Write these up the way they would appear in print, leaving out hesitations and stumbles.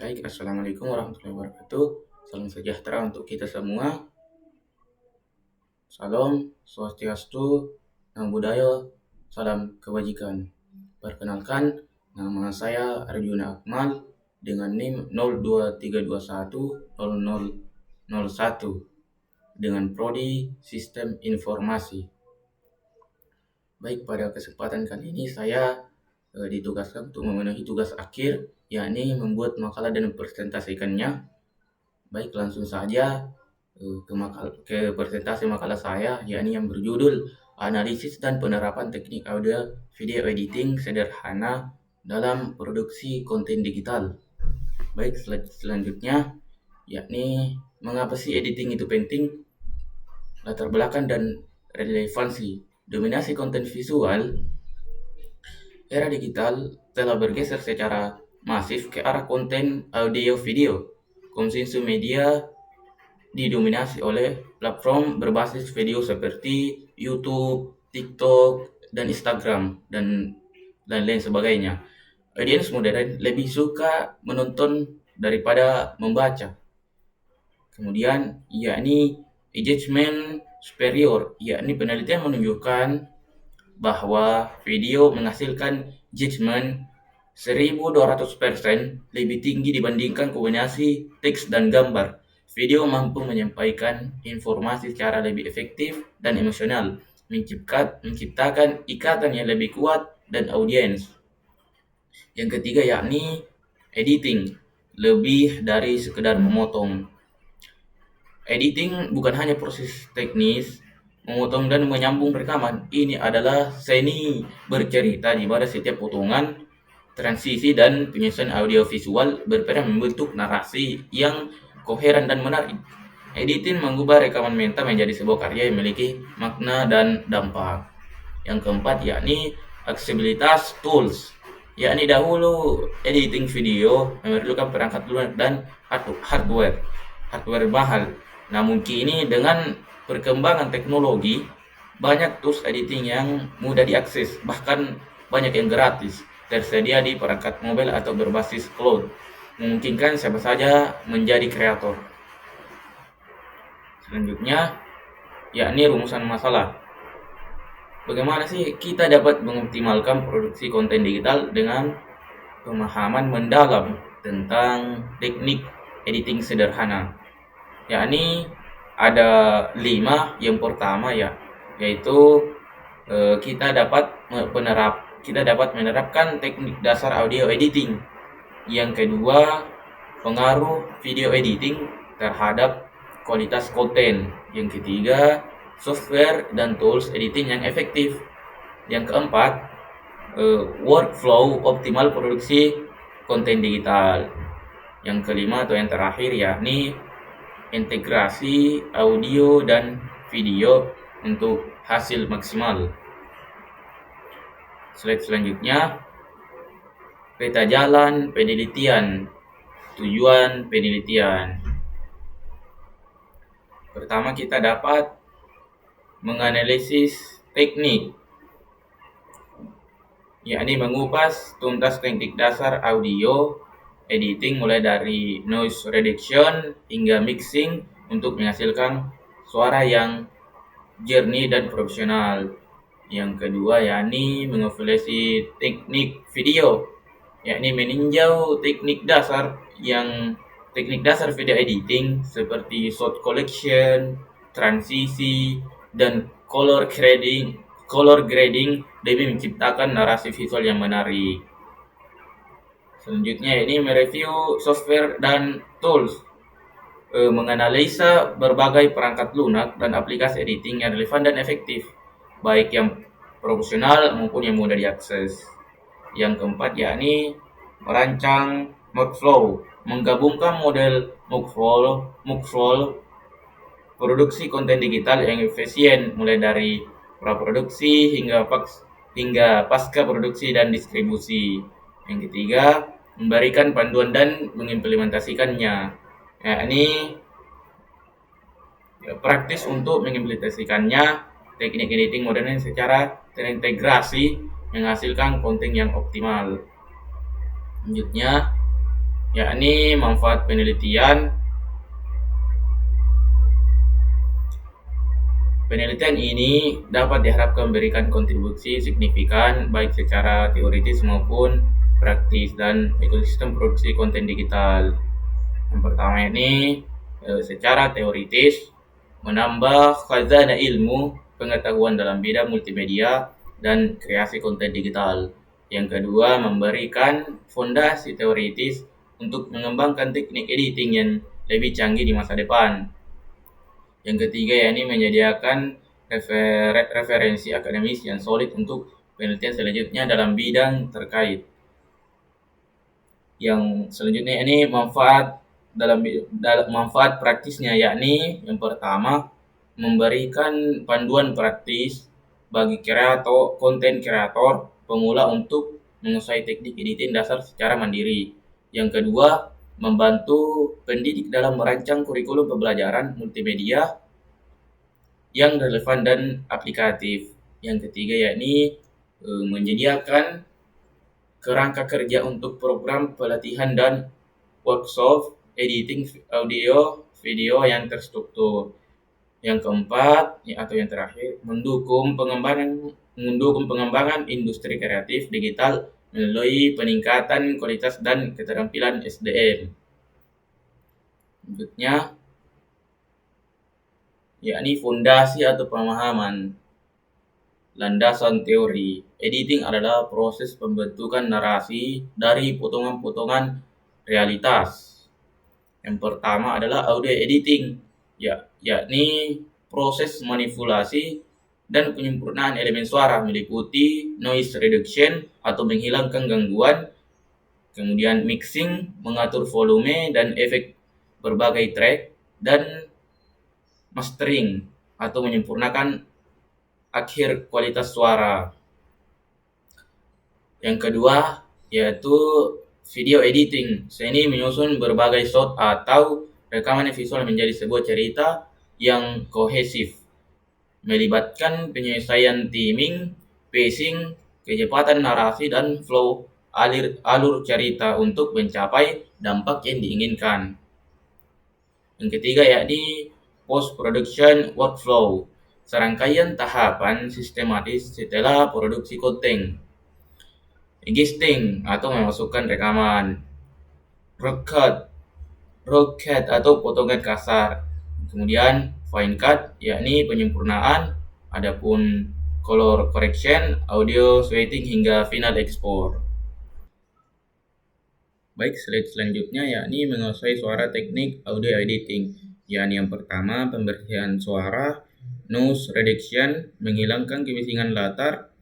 Baik, Assalamualaikum warahmatullahi wabarakatuh. Salam sejahtera untuk kita semua. Salam Swastiastu, Namo Buddhaya, salam kebajikan. Perkenalkan, nama saya Arjuna Akmal dengan NIM 023210001 dengan prodi Sistem Informasi. Baik, pada kesempatan kali ini saya ditugaskan untuk memenuhi tugas akhir, yakni membuat makalah dan mempresentasikannya. Baik, langsung saja ke presentasi makalah saya, yakni yang berjudul Analisis dan Penerapan Teknik Audio Video Editing Sederhana dalam Produksi Konten Digital. Baik, selanjutnya yakni mengapa sih editing itu penting, latar belakang dan relevansi. Dominasi konten visual. Era digital telah bergeser secara masif ke arah konten audio video. Konsumsi media didominasi oleh platform berbasis video seperti YouTube, TikTok, dan Instagram, dan lain sebagainya. Audiens modern lebih suka menonton daripada membaca. Kemudian, yakni engagement superior, yakni penelitian menunjukkan bahwa video menghasilkan engagement 1200% lebih tinggi dibandingkan kombinasi teks dan gambar. Video mampu menyampaikan informasi secara lebih efektif dan emosional, menciptakan ikatan yang lebih kuat dan audiens. Yang ketiga yakni editing, lebih dari sekedar memotong. Editing bukan hanya proses teknis memotong dan menyambung rekaman. Ini adalah seni bercerita di mana setiap potongan, transisi, dan penyusunan audio visual berperan membentuk narasi yang koheren dan menarik. Editing mengubah rekaman mentah menjadi sebuah karya yang memiliki makna dan dampak. Yang keempat yakni aksesibilitas tools, yakni dahulu editing video memerlukan perangkat lunak dan hardware mahal. Namun kini dengan perkembangan teknologi, banyak tools editing yang mudah diakses, bahkan banyak yang gratis, tersedia di perangkat mobile atau berbasis cloud, memungkinkan siapa saja menjadi kreator. Selanjutnya, yakni rumusan masalah. Bagaimana sih kita dapat mengoptimalkan produksi konten digital dengan pemahaman mendalam tentang teknik editing sederhana? Yakni ada 5. Yang pertama yaitu kita dapat menerapkan teknik dasar audio editing. Yang kedua, pengaruh video editing terhadap kualitas konten. Yang ketiga, software dan tools editing yang efektif. Yang keempat, workflow optimal produksi konten digital. Yang kelima atau yang terakhir yakni integrasi audio dan video untuk hasil maksimal. Slide selanjutnya, peta jalan penelitian. Tujuan penelitian. Pertama, kita dapat menganalisis teknik, yakni mengupas tuntas teknik dasar audio editing mulai dari noise reduction hingga mixing untuk menghasilkan suara yang jernih dan profesional. Yang kedua yakni mengevaluasi teknik video, yakni meninjau teknik dasar video editing seperti shot collection, transisi, dan color grading demi menciptakan narasi visual yang menarik. Selanjutnya ini mereview software dan tools, menganalisa berbagai perangkat lunak dan aplikasi editing yang relevan dan efektif, baik yang profesional maupun yang mudah diakses. Yang keempat yakni merancang workflow, menggabungkan model workflow produksi konten digital yang efisien mulai dari praproduksi hingga pasca produksi dan distribusi. Yang ketiga, memberikan panduan dan mengimplementasikannya, yakni praktis untuk mengimplementasikannya teknik editing modern secara terintegrasi menghasilkan konten yang optimal. Selanjutnya, yakni manfaat penelitian. Penelitian ini dapat diharapkan memberikan kontribusi signifikan baik secara teoritis maupun praktis dan ekosistem produksi konten digital. Yang pertama ini secara teoritis menambah khazanah ilmu pengetahuan dalam bidang multimedia dan kreasi konten digital. Yang kedua, memberikan fondasi teoritis untuk mengembangkan teknik editing yang lebih canggih di masa depan. Yang ketiga, yakni menyediakan referensi akademis yang solid untuk penelitian selanjutnya dalam bidang terkait. Yang selanjutnya ini manfaat praktisnya, yakni yang pertama memberikan panduan praktis bagi konten kreator pemula untuk menguasai teknik editing dasar secara mandiri. Yang kedua, membantu pendidik dalam merancang kurikulum pembelajaran multimedia yang relevan dan aplikatif. Yang ketiga yakni menyediakan kerangka kerja untuk program pelatihan dan workshop editing audio video yang terstruktur. Yang keempat atau yang terakhir, mendukung pengembangan industri kreatif digital melalui peningkatan kualitas dan keterampilan SDM. Selanjutnya, yakni fondasi atau pemahaman. Landasan teori. Editing adalah proses pembentukan narasi dari potongan-potongan realitas. Yang pertama adalah audio editing, yakni proses manipulasi dan penyempurnaan elemen suara meliputi noise reduction atau menghilangkan gangguan, kemudian mixing, mengatur volume dan efek berbagai track, dan mastering atau menyempurnakan akhir kualitas suara. Yang kedua yaitu video editing. Seni menyusun berbagai shot atau rekaman visual menjadi sebuah cerita yang kohesif, melibatkan penyelesaian timing, pacing, kecepatan narasi, dan flow alur cerita untuk mencapai dampak yang diinginkan. Yang ketiga yakni post production workflow, serangkaian tahapan sistematis setelah produksi konten. Gisting atau memasukkan rekaman. Raw cut atau potongan kasar. Kemudian fine cut yakni penyempurnaan. Adapun color correction, audio sweating hingga final export. Baik, slide selanjutnya yakni menguasai suara teknik audio editing. Yakni yang pertama pembersihan suara, noise reduction, menghilangkan kebisingan latar,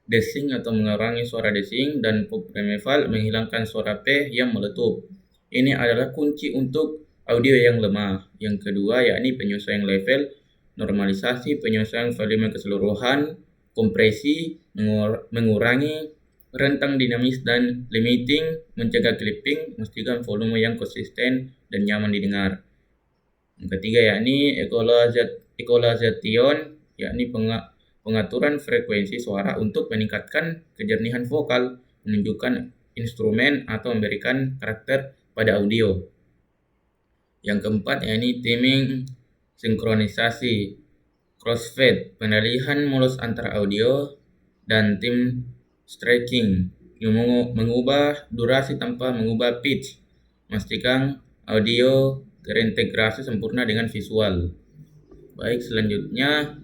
desing atau mengurangi suara desing, dan pop removal, menghilangkan suara P yang meletup. Ini adalah kunci untuk audio yang lemah. Yang kedua yakni penyesuaian level, normalisasi, penyesuaian volume keseluruhan, kompresi, mengurangi rentang dinamis dan limiting, mencegah clipping, memastikan volume yang konsisten dan nyaman didengar. Yang ketiga yakni equalization, yakni pengaturan frekuensi suara untuk meningkatkan kejernihan vokal, menunjukkan instrumen atau memberikan karakter pada audio. Yang keempat yakni timing sinkronisasi, crossfade, pengalihan mulus antara audio, dan time stretching, mengubah durasi tanpa mengubah pitch, memastikan audio terintegrasi sempurna dengan visual. Baik, selanjutnya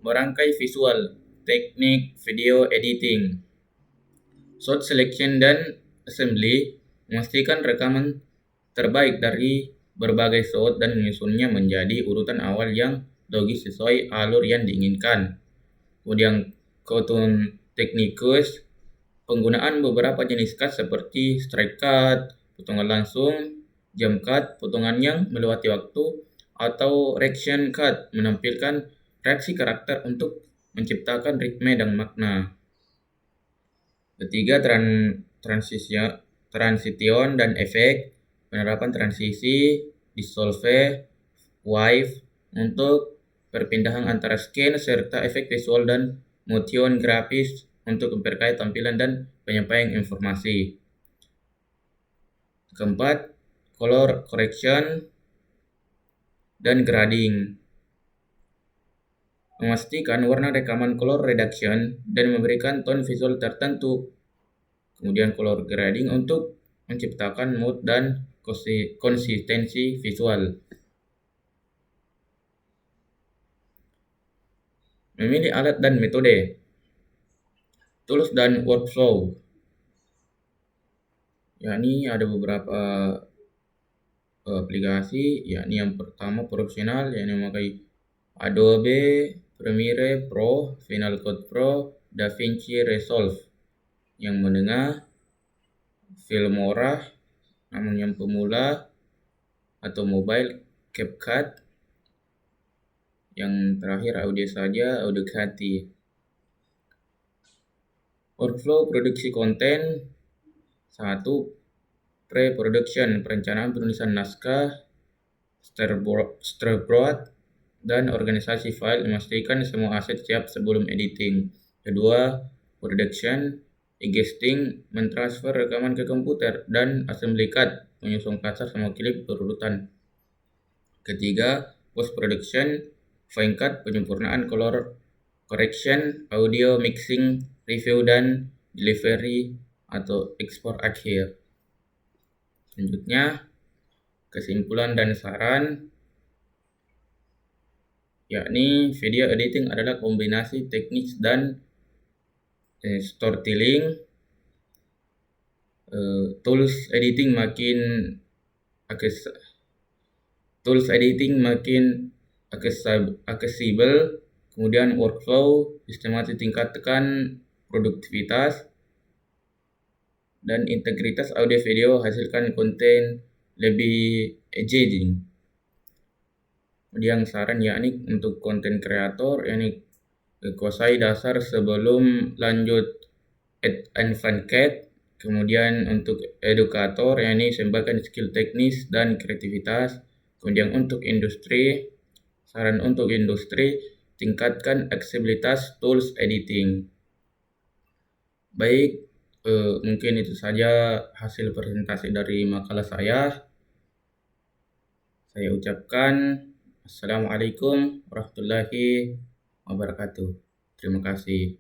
merangkai visual, teknik video editing, shot selection dan assembly, memastikan rekaman terbaik dari berbagai shot dan menyusunnya menjadi urutan awal yang logis sesuai alur yang diinginkan. Kemudian Cotton Technicus, penggunaan beberapa jenis cut seperti strike cut, potongan langsung, jump cut, potongan yang melewati waktu, atau reaction cut, menampilkan reaksi karakter untuk menciptakan ritme dan makna. Ketiga, transition dan efek, penerapan transisi, dissolve, wave untuk perpindahan antara scene serta efek visual dan motion grafis untuk memperkaya tampilan dan penyampaian informasi. Keempat, color correction dan grading. Memastikan warna rekaman color reduction dan memberikan tone visual tertentu. Kemudian color grading untuk menciptakan mood dan konsistensi visual. Memilih alat dan metode. Tools dan workflow. Yakni ada beberapa aplikasi, yakni yang pertama profesional, yakni memakai Adobe Premiere Pro, Final Cut Pro, DaVinci Resolve. Yang menengah, Filmora, namun yang pemula atau mobile, CapCut. Yang terakhir audio saja, Audacity. Workflow produksi konten. 1. Pre-production, perencanaan penulisan naskah, storyboard, dan organisasi file, memastikan semua aset siap sebelum editing. 2. Production, e-gesting, mentransfer rekaman ke komputer, dan assembly cut, menyusun kasar sama klip berurutan. 3. Post production, fine cut, penyempurnaan, color correction, audio mixing, review, dan delivery atau ekspor akhir. Selanjutnya, kesimpulan dan saran, yakni video editing adalah kombinasi teknik dan storytelling. Tools editing makin accessible. Kemudian workflow sistematis tingkatkan produktivitas, dan integritas audio video hasilkan konten lebih engaging. Kemudian saran yakni untuk konten kreator, yakni kuasai dasar sebelum lanjut advanced CAD. Kemudian untuk edukator, yakni sembahkan skill teknis dan kreativitas. Kemudian untuk industri, saran untuk industri, tingkatkan aksesibilitas tools editing. Baik, mungkin itu saja hasil presentasi dari makalah saya. Saya ucapkan Assalamualaikum warahmatullahi wabarakatuh. Terima kasih.